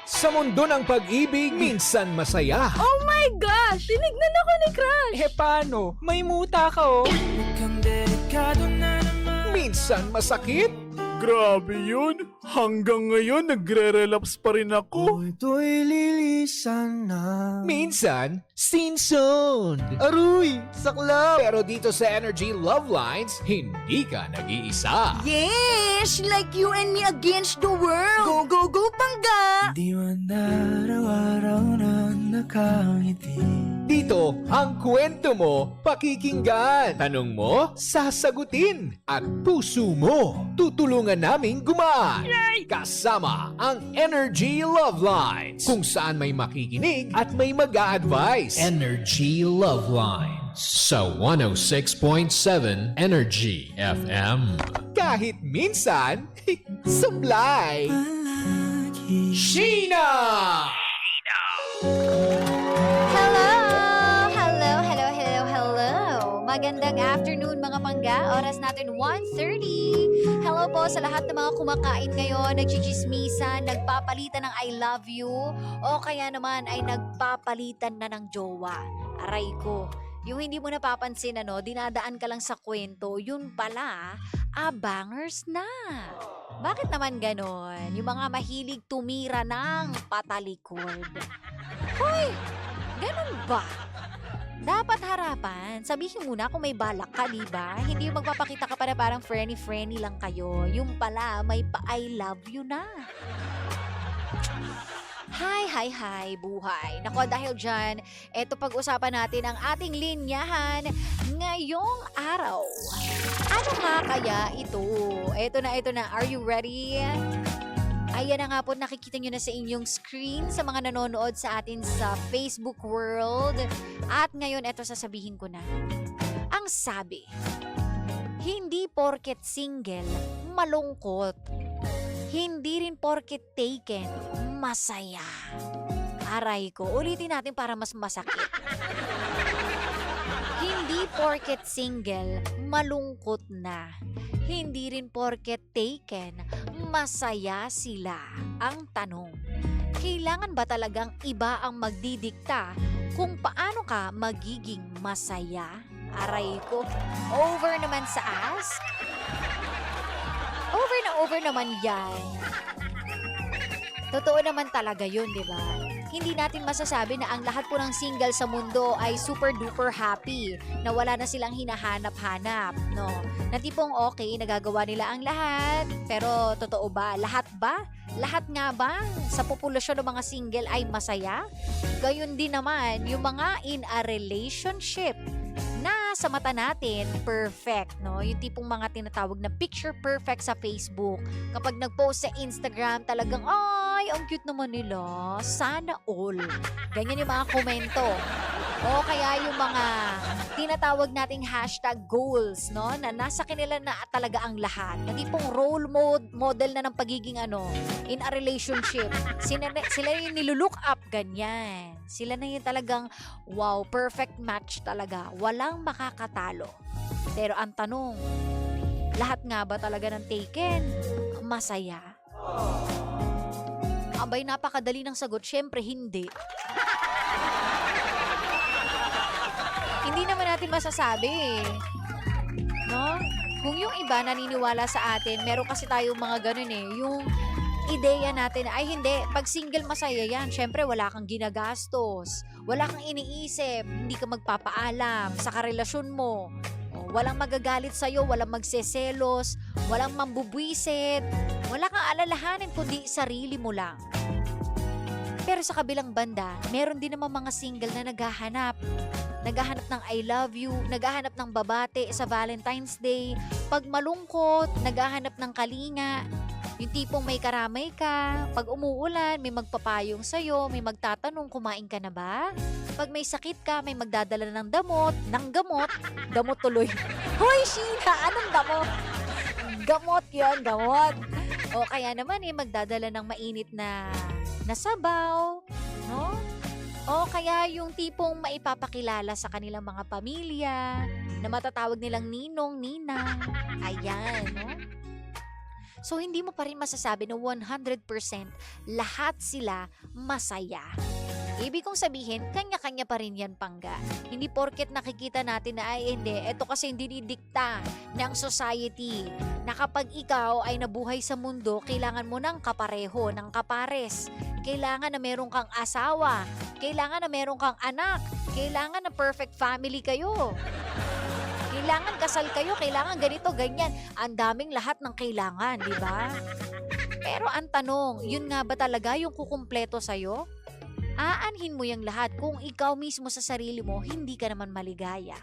Sa mundo ng pag-ibig, minsan masaya. Oh my gosh! Tinignan ako ni Crush! Paano? May muta ka oh. Mukhang delikado na naman. Minsan masakit. Grabe yun. Hanggang ngayon, nagre-relapse pa rin ako. Ito'y lilisan na. Minsan, scene zone. Aruy, saklap. Pero dito sa Energy Love Lines, hindi ka nag-iisa. Yes! Like you and me against the world! Go, go, go, Pangga! Di man araw-araw na nakangiti. Dito, ang kwento mo, pakikinggan. Tanong mo, sasagutin. At puso mo, tutulungan naming gumaan. Kasama ang Energy Love Lines. Kung saan may makikinig at may mag-a-advise. Energy Love Lines. Sa 106.7 Energy FM. Kahit minsan, supply. Palagi. Sheena! Hello! Hello, hello, hello, hello! Magandang afternoon mga pangga. Oras natin 1:30. Hello po sa lahat ng mga kumakain ngayon, nagchichismisan, nagpapalitan ng I love you, o kaya naman ay nagpapalitan na ng jowa. Aray ko. Yung hindi mo napapansin, dinadaan ka lang sa kwento, yun pala, bangers na. Bakit naman ganon? Yung mga mahilig tumira ng patalikod. Hoy! Ganun ba? Dapat harapan. Sabihin muna kung may balak ka, diba? Hindi yung magpapakita ka para parang friendly-friendly lang kayo. Yung pala, may pa-I love you na. Hi, buhay. Nako, dahil dyan, eto pag-usapan natin ang ating linyahan ngayong araw. Ano nga kaya ito? Eto na. Are you ready? Ayan na nga po, nakikita nyo na sa inyong screen sa mga nanonood sa atin sa Facebook world. At ngayon, eto sasabihin ko na. Ang sabi, hindi porket single, malungkot. Hindi rin porket taken, masaya. Aray ko, ulitin natin para mas masakit. Hindi porket single, malungkot na. Hindi rin porket taken, masaya sila. Ang tanong, kailangan ba talagang iba ang magdidikta kung paano ka magiging masaya? Aray ko, over naman sa ask. Over naman yan. Totoo naman talaga yun, di ba? Hindi natin masasabi na ang lahat po ng single sa mundo ay super duper happy, na wala na silang hinahanap-hanap, no? Na tipong okay, nagagawa nila ang lahat, pero totoo ba? Lahat ba? Lahat nga ba sa populasyon ng mga single ay masaya? Gayun din naman, yung mga in a relationship na sa mata natin, perfect, no? Yung tipong mga tinatawag na picture perfect sa Facebook. Kapag nag-post sa Instagram, talagang, ay, ang cute naman nila. Sana all. Ganyan yung mga komento. O kaya yung mga tinatawag nating hashtag goals, no? Na nasa kanila na talaga ang lahat. Na tipong role model na ng pagiging in a relationship. Sila yung nilulook up, ganyan. Sila na yung talagang, wow, perfect match talaga. Walang makakatalo. Pero ang tanong, lahat nga ba talaga ng taken? Masaya? Abay, napakadali ng sagot. Syempre, hindi. Hindi naman natin masasabi eh. No? Kung yung iba naniniwala sa atin, meron kasi tayong mga ganun eh. Yung ideya natin ay hindi, pag single masaya yan. Syempre, wala kang ginagastos. Wala kang iniisip. Hindi ka magpapaalam sa karelasyon mo. Walang magagalit sa'yo, walang magseselos, walang mambubwisit. Wala kang alalahanin kundi sarili mo lang. Pero sa kabilang banda, meron din naman mga single na naghahanap. Naghahanap ng I love you, naghahanap ng babate sa Valentine's Day. Pag malungkot, naghahanap ng kalinga. Yung tipong may karamay ka, pag umuulan, may magpapayong sa'yo, may magtatanong kumain ka na ba? Pag may sakit ka, may magdadala ng gamot tuloy. Hoy, Sheena, anong gamot? Gamot yun, gamot. O kaya naman magdadala ng mainit na sabaw, no? O kaya yung tipong maipapakilala sa kanilang mga pamilya, na matatawag nilang ninong, ninang. Ayan, no? So, hindi mo pa rin masasabi na 100% lahat sila masaya. Ibig kong sabihin, kanya-kanya pa rin yan, Pangga. Hindi porket nakikita natin na ay hindi, eto kasi hindi didikta ng society na kapag ikaw ay nabuhay sa mundo, kailangan mo ng kapareho, ng kapares. Kailangan na meron kang asawa, kailangan na meron kang anak, kailangan na perfect family kayo. Kailangan kasal kayo, kailangan ganito, ganyan. Ang daming lahat ng kailangan, di ba? Pero ang tanong, yun nga ba talaga yung kukumpleto sa'yo? Aanhin mo yung lahat kung ikaw mismo sa sarili mo, hindi ka naman maligaya.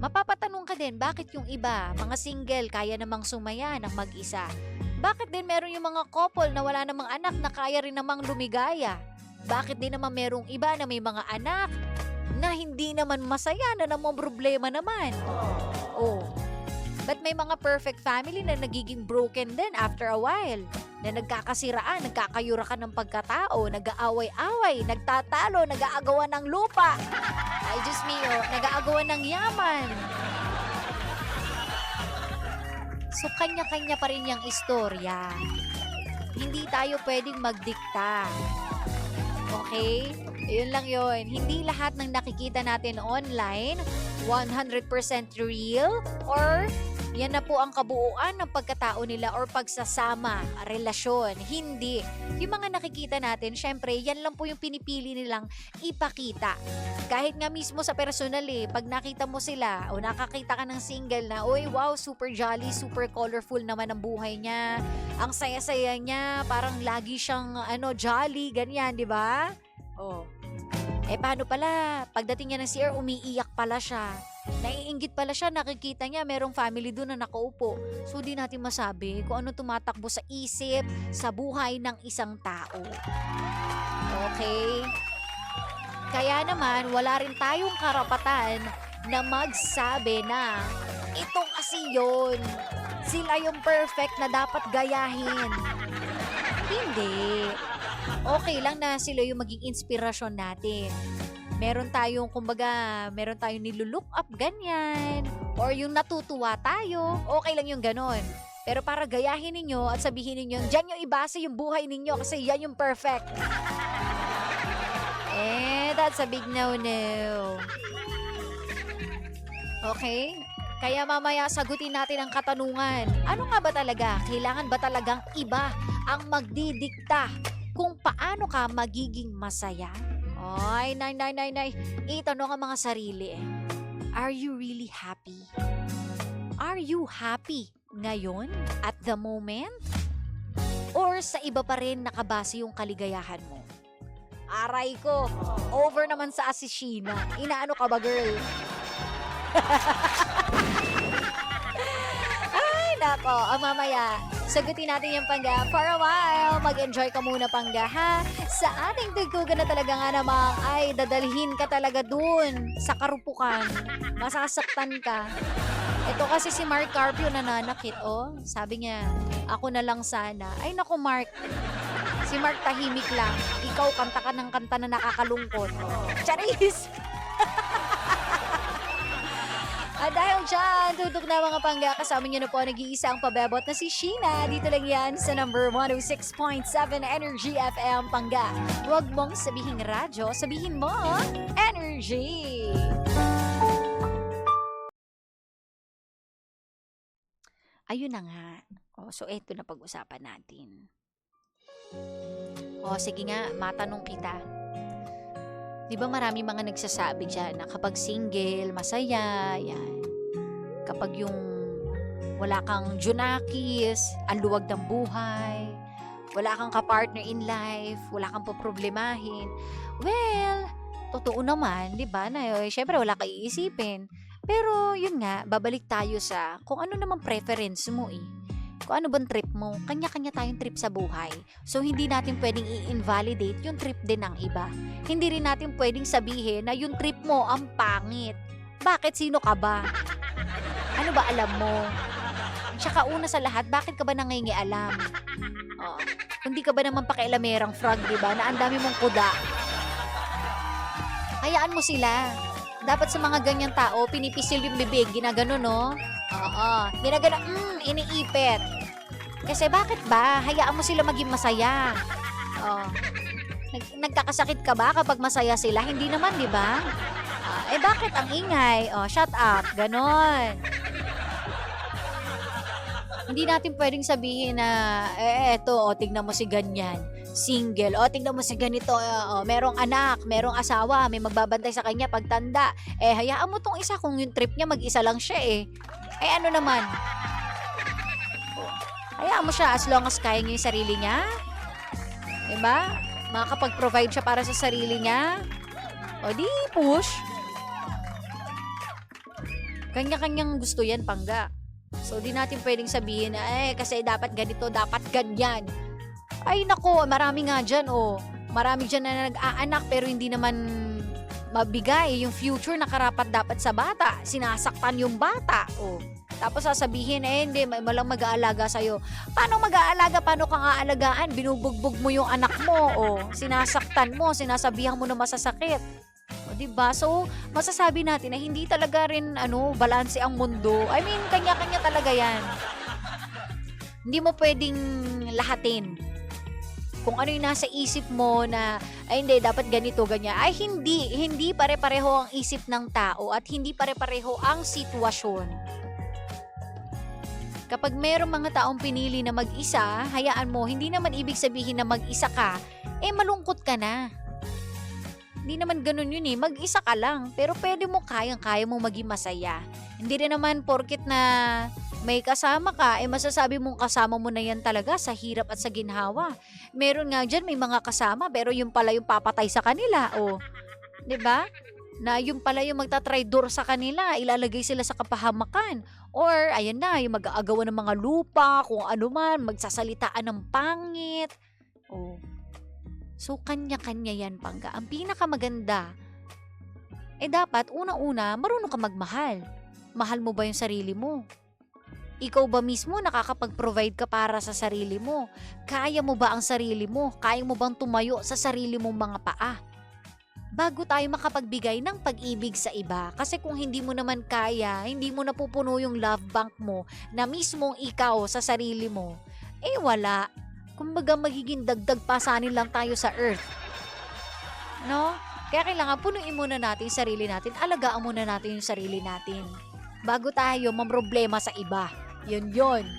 Mapapatanong ka din, bakit yung iba, mga single, kaya namang sumaya ng mag-isa? Bakit din meron yung mga couple na wala namang anak na kaya rin namang lumigaya? Bakit din naman merong iba na may mga anak na hindi naman masaya, na namang problema naman? Oh, but may mga perfect family na nagiging broken din after a while. Na nagkakasiraan, nagkakayurakan ng pagkatao, nag-aaway-away, nagtatalo, nag-aagawan ng lupa. Ay, Diyos mio, nag-aagawan ng yaman. So, kanya-kanya pa rin yung istorya. Hindi tayo pwedeng magdikta. Okay? Yun lang yun. Hindi lahat ng nakikita natin online 100% real or yan na po ang kabuuan ng pagkatao nila or pagsasama, relasyon. Hindi. Yung mga nakikita natin, syempre, yan lang po yung pinipili nilang ipakita. Kahit nga mismo sa personal pag nakita mo sila o nakakita ka ng single na, uy, wow, super jolly, super colorful naman ang buhay niya. Ang saya-saya niya, parang lagi siyang jolly, ganyan, di ba? Oh. Paano pala? Pagdating niya ng CR, umiiyak pala siya. Naiinggit pala siya, nakikita niya merong family doon na nakaupo. So, di natin masabi kung ano tumatakbo sa isip, sa buhay ng isang tao. Okay? Kaya naman, wala rin tayong karapatan na magsabi na ito kasi yun. Sila yung perfect na dapat gayahin. Hindi. Okay lang na sila yung maging inspirasyon natin. Meron tayong, meron tayong nilulook up, ganyan. Or yung natutuwa tayo, okay lang yung ganon. Pero para gayahin ninyo at sabihin ninyo, dyan yung ibase yung buhay ninyo kasi yan yung perfect. That's a big no-no. Okay? Kaya mamaya sagutin natin ang katanungan. Ano nga ba talaga? Kailangan ba talagang iba ang magdidikta kung paano ka magiging masaya? Ay, nay. Itanong ang mga sarili. Are you really happy? Are you happy ngayon? At the moment? Or sa iba pa rin nakabase yung kaligayahan mo? Aray ko, over naman sa asisina. Inaano ka ba, girl? Ay, nako. Mamaya, sagutin natin yung Pangga. For a while, mag-enjoy ka muna, Pangga, ha? Sa ating tugtugan na talaga nga namang ay dadalhin ka talaga dun sa karupukan. Masasaktan ka. Ito kasi si Mark Carpio nananakit, oh. Sabi niya, ako na lang sana. Ay, naku, Mark. Si Mark tahimik lang. Ikaw, kanta ka ng kanta na nakakalungkot. Charis! At dahil dyan, tutok na mga Pangga, kasama niyo na po nag-iisang pabebot na si Sheena. Dito lang yan sa number 106.7 Energy FM Pangga. Huwag mong sabihin radyo, sabihin mo Energy! Ayun na nga. So eto na pag-usapan natin. Sige nga, matanong kita. Di ba marami mga nagsasabi dyan na kapag single, masaya, yan. Kapag yung wala kang junakis, ang luwag ng buhay, wala kang kapartner in life, wala kang poproblemahin. Well, totoo naman, di ba, na syempre wala ka iisipin. Pero yun nga, babalik tayo sa kung ano naman preference mo Kung ano bang trip mo, kanya-kanya tayong trip sa buhay. So, hindi natin pwedeng i-invalidate yung trip din ng iba. Hindi rin natin pwedeng sabihin na yung trip mo ang pangit. Bakit? Sino ka ba? Ano ba alam mo? Tsaka una sa lahat, bakit ka ba nangingialam? Hindi ka ba naman pakialamerang frog, diba? Na ang dami mong kuda. Hayaan mo sila. Dapat sa mga ganyang tao, pinipisil yung bibig, ginagano, no? Ginagano, iniipit. Kasi bakit ba? Hayaan mo sila maging masaya. Oh. Nagkakasakit ka ba kapag masaya sila? Hindi naman, di ba? Bakit ang ingay? Oh, shut up. Ganon. Hindi natin pwedeng sabihin na, eto, tignan mo si ganyan. Single. Tignan mo si ganito. Merong anak, merong asawa, may magbabantay sa kanya pagtanda. Hayaan mo tong isa kung yung trip niya mag-isa lang siya ano naman? Hayaan mo siya as long as kaya niya yung sarili niya. Diba? Makakapag-provide siya para sa sarili niya. Di push. Kanya-kanyang gusto yan, Pangga. So, di natin pwedeng sabihin na, kasi dapat ganito, dapat ganyan. Ay, nako, marami nga dyan, Marami dyan na nag-aanak pero hindi naman mabigay yung future na karapat dapat sa bata. Sinasaktan yung bata, Tapos sasabihin, hindi, malang mag-aalaga sa'yo. Paano mag-aalaga? Paano kang aalagaan? Binubugbog mo yung anak mo, sinasaktan mo, sinasabihan mo na masasakit. Diba? So, masasabi natin na hindi talaga rin, balanse ang mundo. I mean, kanya-kanya talaga yan. Hindi mo pwedeng lahatin. Kung ano yung nasa isip mo na, hindi, dapat ganito, ganyan. Hindi pare-pareho ang isip ng tao at hindi pare-pareho ang sitwasyon. Kapag mayroong mga taong pinili na mag-isa, hayaan mo, hindi naman ibig sabihin na mag-isa ka, malungkot ka na. Hindi naman ganun yun mag-isa ka lang, pero pwede mo kayang-kaya mo maging masaya. Hindi rin naman porket na may kasama ka, masasabi mong kasama mo na yan talaga sa hirap at sa ginhawa. Meron nga dyan, may mga kasama, pero yung pala yung papatay sa kanila, diba? Na yung pala yung magtatraidor sa kanila, ilalagay sila sa kapahamakan. Or, ayan na, yung mag-aagawan ng mga lupa, kung ano man, magsasalitaan ng pangit. So, kanya-kanya yan, Pangga. Ang pinakamaganda, dapat, unang-una, marunong ka magmahal. Mahal mo ba yung sarili mo? Ikaw ba mismo nakakapag-provide ka para sa sarili mo? Kaya mo ba ang sarili mo? Kaya mo bang tumayo sa sarili mong mga paa? Bago tayo makapagbigay ng pag-ibig sa iba. Kasi kung hindi mo naman kaya, hindi mo napupuno yung love bank mo na mismong ikaw sa sarili mo, wala. Kumbaga magiging dagdag pasanin lang tayo sa earth. No? Kaya kailangan punuin muna natin yung sarili natin. Alagaan muna natin yung sarili natin. Bago tayo mamroblema sa iba. Yun.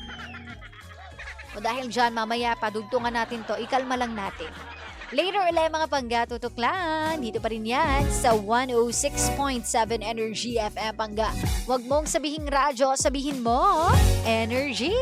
Dahil dyan, mamaya padugtungan natin to. Ikalma lang natin. Later ulit mga Pangga, tutuklan. Dito pa rin yan sa 106.7 Energy FM Pangga. Huwag mong sabihing radyo, sabihin mo, Energy!